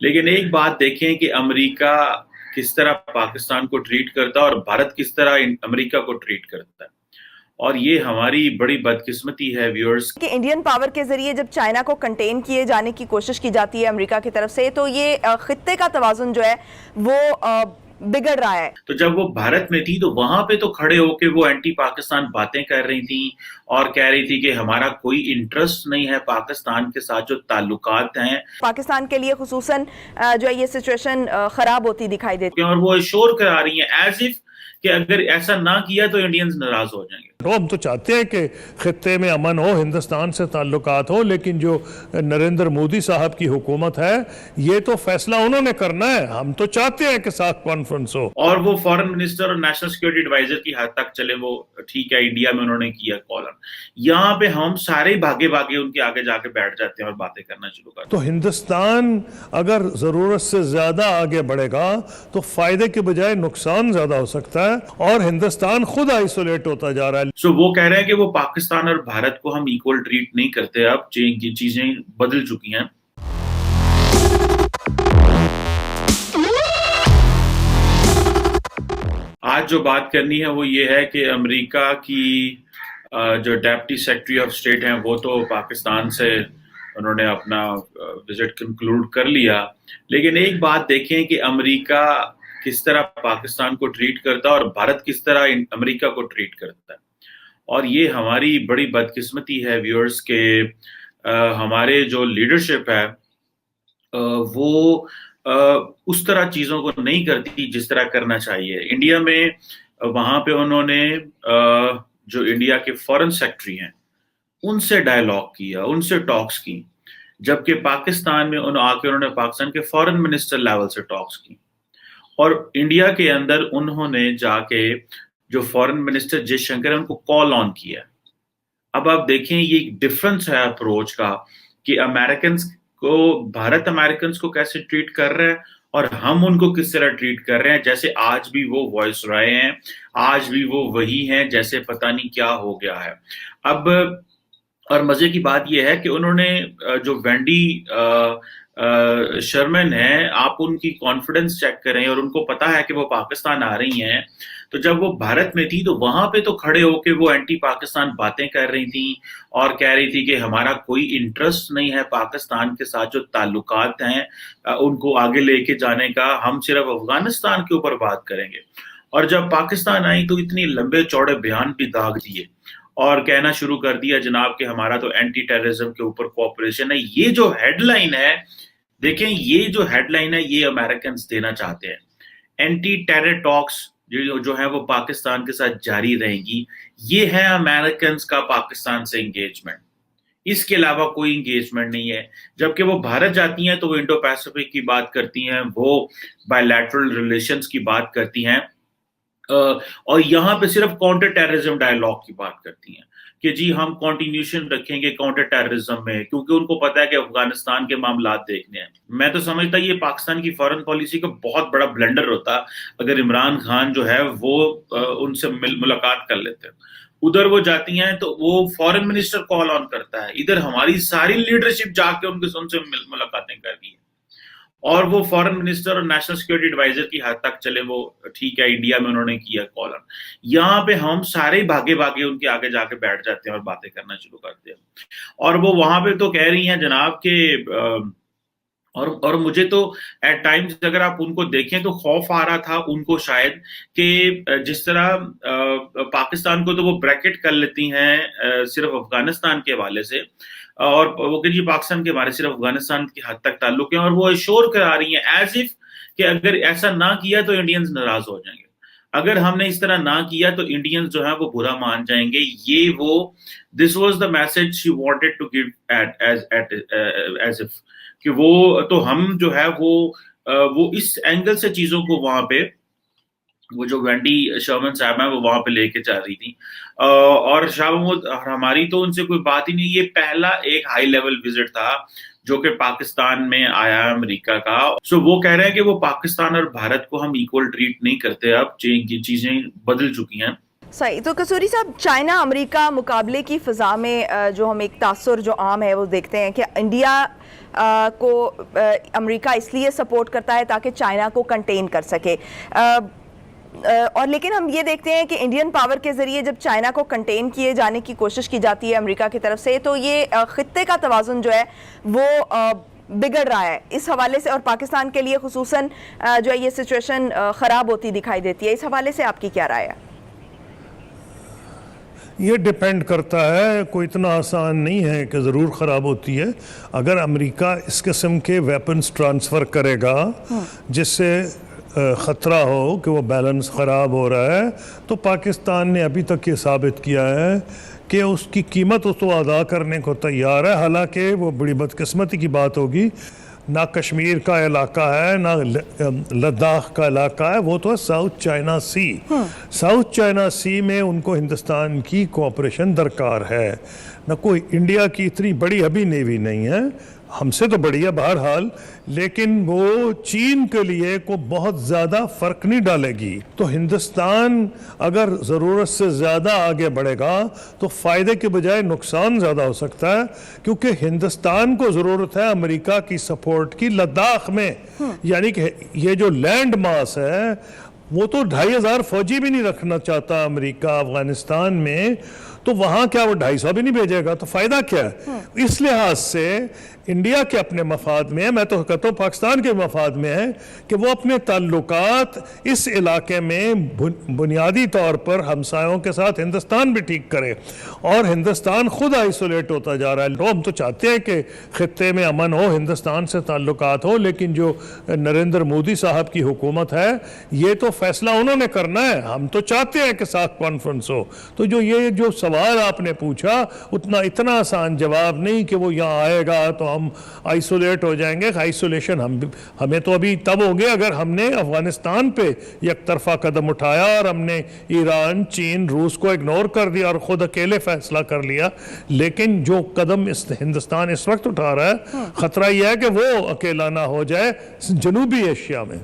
लेकिन एक बात देखें कि अमेरिका किस तरह पाकिस्तान को ट्रीट करता है और भारत किस तरह अमेरिका को ट्रीट करता है। और ये हमारी बड़ी बदकिस्मती है व्यूअर्स कि इंडियन पावर के जरिए जब चाइना को कंटेन किए जाने की कोशिश की जाती है अमेरिका की तरफ से, तो ये खित्ते का तवाजुन जो है वो बिगड़ रहा है। तो जब वो भारत में थी तो वहां पे तो खड़े होके वो एंटी पाकिस्तान बातें कर रही थी और कह रही थी कि हमारा कोई इंटरेस्ट नहीं है पाकिस्तान के साथ जो ताल्लुकात हैं। पाकिस्तान के लिए खुसूसन जो है ये सिचुएशन खराब होती दिखाई देती है और वो एश्योर करा रही हैं एज इफ कि अगर ऐसा ना किया तो इंडियंस नाराज हो जाएंगे। तो हम तो चाहते हैं कि खित्ते में अमन हो, हिंदुस्तान से ताल्लुकात हो, लेकिन जो नरेंद्र मोदी साहब की हुकूमत है ये तो फैसला उन्होंने करना है। हम तो चाहते हैं कि साथ कॉन्फ्रेंस हो। और वो फॉरेन मिनिस्टर और नेशनल सिक्योरिटी एडवाइजर की हद तक चले, वो ठीक है, इंडिया में उन्होंने किया कॉलर, यहाँ पे हम सारे भागे भागे उनके आगे जाके बैठ जाते हैं और बातें करना शुरू करते हैं। तो हिंदुस्तान अगर जरूरत से ज्यादा आगे बढ़ेगा तो फायदे के बजाय नुकसान ज्यादा हो सकता है और हिंदुस्तान खुद आइसोलेट होता जा रहा है। सो वो कह रहे हैं कि वो पाकिस्तान और भारत को हम इक्वल ट्रीट नहीं करते, अब चीजें बदल चुकी हैं। आज जो बात करनी है वो ये है कि अमेरिका की जो डेप्टी सेक्रेटरी ऑफ स्टेट हैं वो तो पाकिस्तान से उन्होंने अपना विजिट कंक्लूड कर लिया, लेकिन एक बात देखें कि अमेरिका किस तरह पाकिस्तान को ट्रीट करता है और भारत किस तरह अमेरिका को ट्रीट करता है। और ये हमारी बड़ी बदकिस्मती है व्यूअर्स के हमारे जो लीडरशिप है वो उस तरह चीजों को नहीं करती जिस तरह करना चाहिए। इंडिया में वहां पे उन्होंने जो इंडिया के फॉरेन सेक्रेटरी हैं उनसे डायलॉग किया, उनसे टॉक्स की, जबकि पाकिस्तान में उन्होंने पाकिस्तान के फॉरेन मिनिस्टर लेवल से टॉक्स की और इंडिया के अंदर उन्होंने जाके जो फॉरेन मिनिस्टर जयशंकर है उनको कॉल ऑन किया। अब आप देखें ये एक डिफरेंस है अप्रोच का कि भारत अमेरिकन को कैसे ट्रीट कर रहे हैं और हम उनको किस तरह ट्रीट कर रहे हैं, जैसे आज भी वो वॉइस रहे हैं, आज भी वो वही हैं जैसे पता नहीं क्या हो गया है। अब और मजे की बात यह है कि उन्होंने जो वेंडी शर्मन है, आप उनकी कॉन्फिडेंस चेक करें और उनको पता है कि वो पाकिस्तान आ रही हैं, तो जब वो भारत में थी तो वहां पे तो खड़े होके वो एंटी पाकिस्तान बातें कर रही थी और कह रही थी कि हमारा कोई इंटरेस्ट नहीं है पाकिस्तान के साथ जो ताल्लुकात हैं उनको आगे लेके जाने का, हम सिर्फ अफगानिस्तान के ऊपर बात करेंगे। और जब पाकिस्तान आई तो इतनी लंबे चौड़े बयान भी दाग दिए और कहना शुरू कर दिया जनाब कि हमारा तो एंटी टेररिज्म के ऊपर कोऑपरेशन है। ये जो हेडलाइन है, देखें ये जो हेडलाइन है ये अमेरिकन देना चाहते हैं, एंटी टेरर टॉक्स जो है वो पाकिस्तान के साथ जारी रहेगी। ये है अमेरिकन का पाकिस्तान से एंगेजमेंट, इसके अलावा कोई एंगेजमेंट नहीं है। जबकि वो भारत जाती हैं तो वो इंडो पैसिफिक की बात करती हैं, वो बायलैटरल रिलेशंस की बात करती हैं और यहाँ पे सिर्फ काउंटर टेररिज्म डायलॉग की बात करती हैं कि जी हम कंटिन्यूशन रखेंगे काउंटर टेररिज्म में, क्योंकि उनको पता है कि अफगानिस्तान के मामलात देखने हैं। मैं तो समझता ये पाकिस्तान की फॉरेन पॉलिसी का बहुत बड़ा ब्लंडर होता अगर इमरान खान जो है वो उनसे मुलाकात कर लेते हैं। उधर वो जाती हैं तो वो फॉरेन मिनिस्टर कॉल ऑन करता है, इधर हमारी सारी लीडरशिप जाके उनसे मुलाकातें कर दी है और वो फॉरेन मिनिस्टर और नेशनल सिक्योरिटी एडवाइजर की हद तक चले, वो ठीक है, इंडिया में उन्होंने किया कॉलर, यहाँ पे हम सारे भागे भागे उनके आगे जाके बैठ जाते हैं और बातें करना शुरू करते हैं। और वो वहां पे तो कह रही हैं जनाब के और मुझे तो एट टाइम्स अगर आप उनको देखें तो खौफ आ रहा था उनको शायद कि जिस तरह पाकिस्तान को तो वो ब्रैकेट कर लेती हैं सिर्फ अफगानिस्तान के हवाले से और वो कि जी पाकिस्तान के हमारे सिर्फ अफगानिस्तान की हद तक ताल्लुक है और वो एश्योर करा रही हैं एज इफ कि अगर ऐसा ना किया तो इंडियंस नाराज हो जाएंगे, अगर हमने इस तरह ना किया तो इंडियंस जो है वो बुरा मान जाएंगे। ये वो this was the message she wanted to give as if कि वो तो हम जो है वो इस एंगल से चीजों को वहां पे वो जो वेंडी शर्मन साहब है वो वहां पे लेके जा रही थी और शाह हमारी तो उनसे कोई बात ही नहीं। ये पहला एक हाई लेवल विजिट था जो कि पाकिस्तान में आया अमेरिका का। सो वो कह रहे हैं कि वो पाकिस्तान और भारत को हम इक्वल ट्रीट नहीं करते, अब चीजें बदल चुकी हैं। सही। तो कसूरी साहब, चाइना अमेरिका मुकाबले की फ़िज़ा में जो हम एक तासुर जो आम है वो देखते हैं कि इंडिया को अमेरिका इसलिए सपोर्ट करता है ताकि चाइना को कंटेन कर सके। और लेकिन हम ये देखते हैं कि इंडियन पावर के ज़रिए जब चाइना को कंटेन किए जाने की कोशिश की जाती है अमेरिका की तरफ से, तो ये खित्ते का तवाज़ुन जो है वो बिगड़ रहा है इस हवाले से, और पाकिस्तान के लिए खुसूसन जो है ये सिचुएशन ख़राब होती दिखाई देती है। इस हवाले से आपकी क्या राय है? ये डिपेंड करता है, कोई इतना आसान नहीं है कि ज़रूर ख़राब होती है। अगर अमेरिका इस किस्म के वेपन्स ट्रांसफ़र करेगा जिससे ख़तरा हो कि वो बैलेंस ख़राब हो रहा है, तो पाकिस्तान ने अभी तक ये साबित किया है कि उसकी कीमत उसको अदा करने को तैयार है। हालांकि वो बड़ी बदकिस्मती की बात होगी, ना कश्मीर का इलाका है ना लद्दाख का इलाका है, वो तो है साउथ चाइना सी। साउथ चाइना सी में उनको हिंदुस्तान की कोऑपरेशन दरकार है। ना कोई इंडिया की इतनी बड़ी अभी नेवी नहीं है, हमसे तो बड़ी है बहरहाल, लेकिन वो चीन के लिए को बहुत ज़्यादा फ़र्क नहीं डालेगी। तो हिंदुस्तान अगर ज़रूरत से ज़्यादा आगे बढ़ेगा तो फ़ायदे के बजाय नुकसान ज़्यादा हो सकता है, क्योंकि हिंदुस्तान को ज़रूरत है अमेरिका की सपोर्ट की लद्दाख में। यानी कि ये जो लैंड मास है वो तो 2500 फौजी भी नहीं रखना चाहता अमेरिका अफगानिस्तान में, तो वहाँ क्या वो 250 भी नहीं भेजेगा, तो फ़ायदा क्या है? इस लिहाज से इंडिया के अपने मफाद में है, मैं तो कहता हूँ पाकिस्तान के मफाद में है कि वो अपने ताल्लुकात इस इलाके में बुनियादी तौर पर हमसायों के साथ हिंदुस्तान भी ठीक करे, और हिंदुस्तान खुद आइसोलेट होता जा रहा है। तो हम तो चाहते हैं कि खित्ते में अमन हो, हिंदुस्तान से ताल्लुकात हो, लेकिन जो नरेंद्र मोदी साहब की हुकूमत है ये तो फैसला उन्होंने करना है। हम तो चाहते हैं कि साख कॉन्फ्रेंस हो। तो ये जो सवाल आपने पूछा इतना आसान जवाब नहीं कि वो यहाँ आएगा तो हम आइसोलेट हो जाएंगे। आइसोलेशन हमें तो अभी तब होंगे अगर हमने अफगानिस्तान पे एक तरफा कदम उठाया और हमने ईरान, चीन, रूस को इग्नोर कर दिया और खुद अकेले फैसला कर लिया। लेकिन जो कदम हिंदुस्तान इस वक्त उठा रहा है, खतरा यह है कि वो अकेला ना हो जाए जनूबी एशिया में।